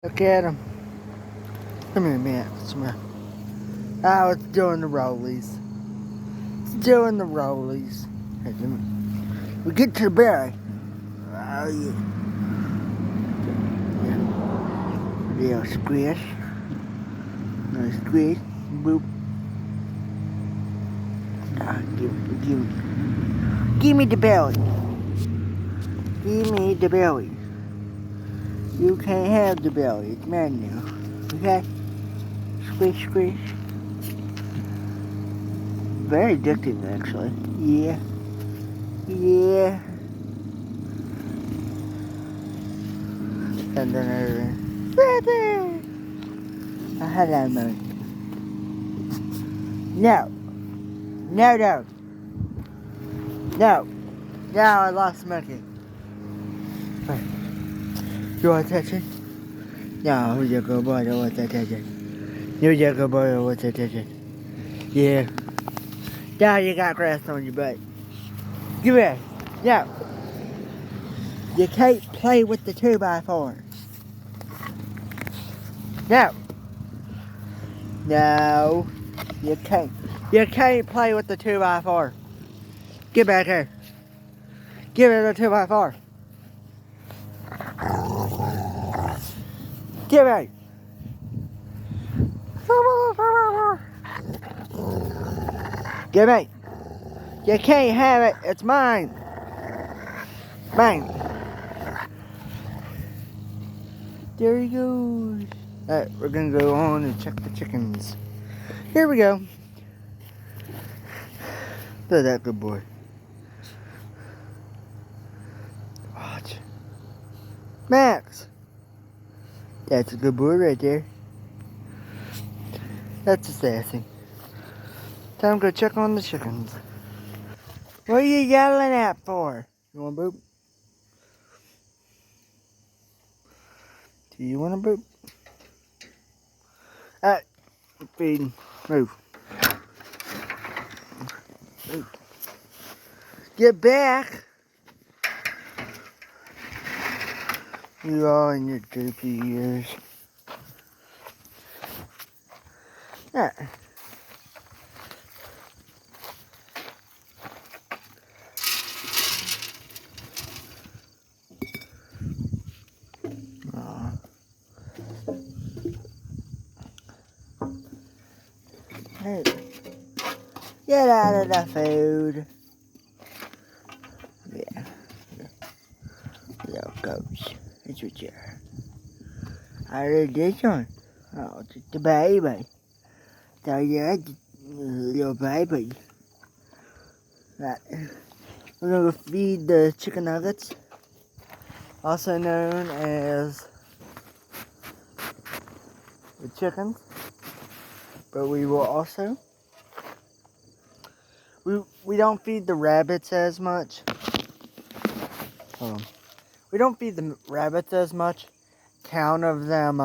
Look at him. Come here, man. Come here. Oh, it's doing the rollies. It's doing the rollies. Hey, we get to the berry. Oh, yeah. Yeah, squish. Nice squish. Boop. Give me the belly. Give me the belly. You can't have the belly. It's mine now. Okay? Squish, squish. Very addictive, actually. Yeah. Yeah. And then everything. Feather! Hello, moon. No. No, no. No. No, I lost monkey. You want attention? No, you're a good boy. I don't want attention. You're a good boy. I don't want attention. Yeah. Now you got grass on your butt. Give here. No. You can't play with the 2x4. No. No. You can't. You can't play with the 2x4. Get back here. Give it the 2x4. Give it. Give me. You can't have it. It's mine. Mine. There he goes. Alright, we're gonna go on and check the chickens. Here we go. Look at that good boy. Watch. Max. That's a good boy right there. That's a sassy. Time to go check on the chickens. What are you yelling at for? You want a boop? Do you want a boop? Alright, feeding. Move. Move. Get back! You all in your droopy ears. Alright. Hey. Get out of the food. Yeah. Little goats. It's what you are. I did this one. Oh, it's the baby. So you're the little baby. Right. We're gonna go feed the chicken nuggets, also known as the chickens. But we will also, we don't feed the rabbits as much. We don't feed the rabbits as much. Count of them,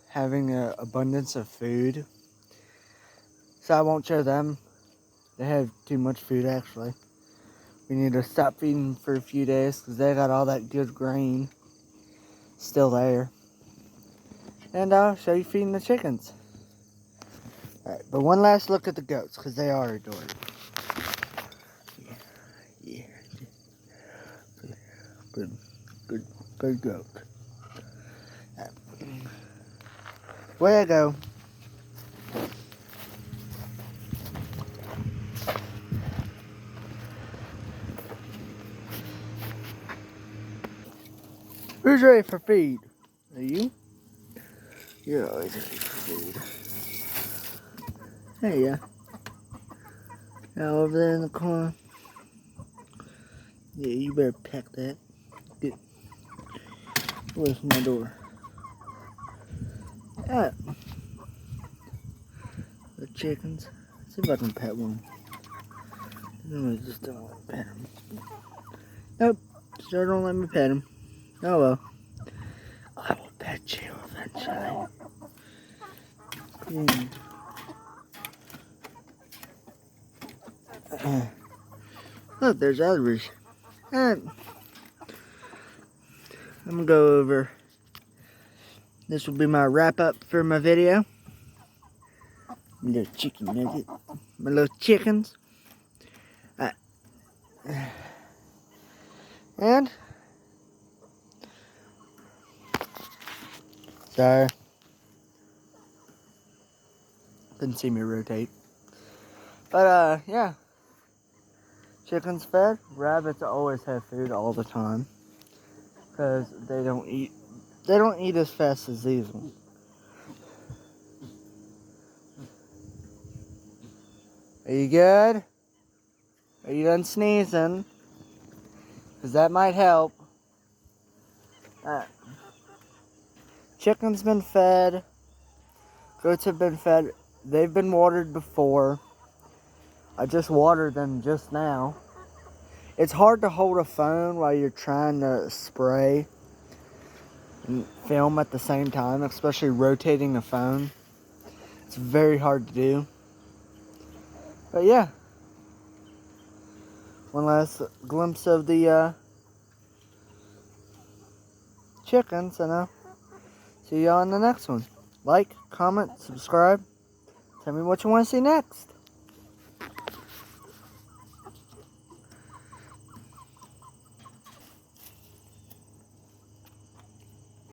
having an abundance of food. So I won't show them. They have too much food, actually. We need to stop feeding for a few days because they got all that good grain still there. And I'll show you feeding the chickens. Alright, but one last look at the goats because they are adorable. Yeah. Good goat. Right. Way to go. Who's ready for feed? Are you? You're always ready for food. There you go. Now over there in the corner. Yeah, you better pack that. Get away from my door. Alright. The chickens. Let's see if I can pet one. No, I just don't want to pet him. Nope. Sure don't let me pet him. Oh well. I will pet you eventually. Look, there's others. I'm gonna go over. This will be my wrap up for my video. My little chicken nugget. My little chickens. And sorry, couldn't see me rotate. But yeah, chickens fed. Rabbits always have food all the time because they don't eat as fast as these ones. Are you good? Are you done sneezing? Because that might help. Chickens been fed. Goats have been fed. They've been watered before. I just watered them just now. It's hard to hold a phone while you're trying to spray and film at the same time, especially rotating the phone. It's very hard to do. But yeah. One last glimpse of the chickens, and I'll see y'all in the next one. Like, comment, subscribe. Tell me what you want to see next.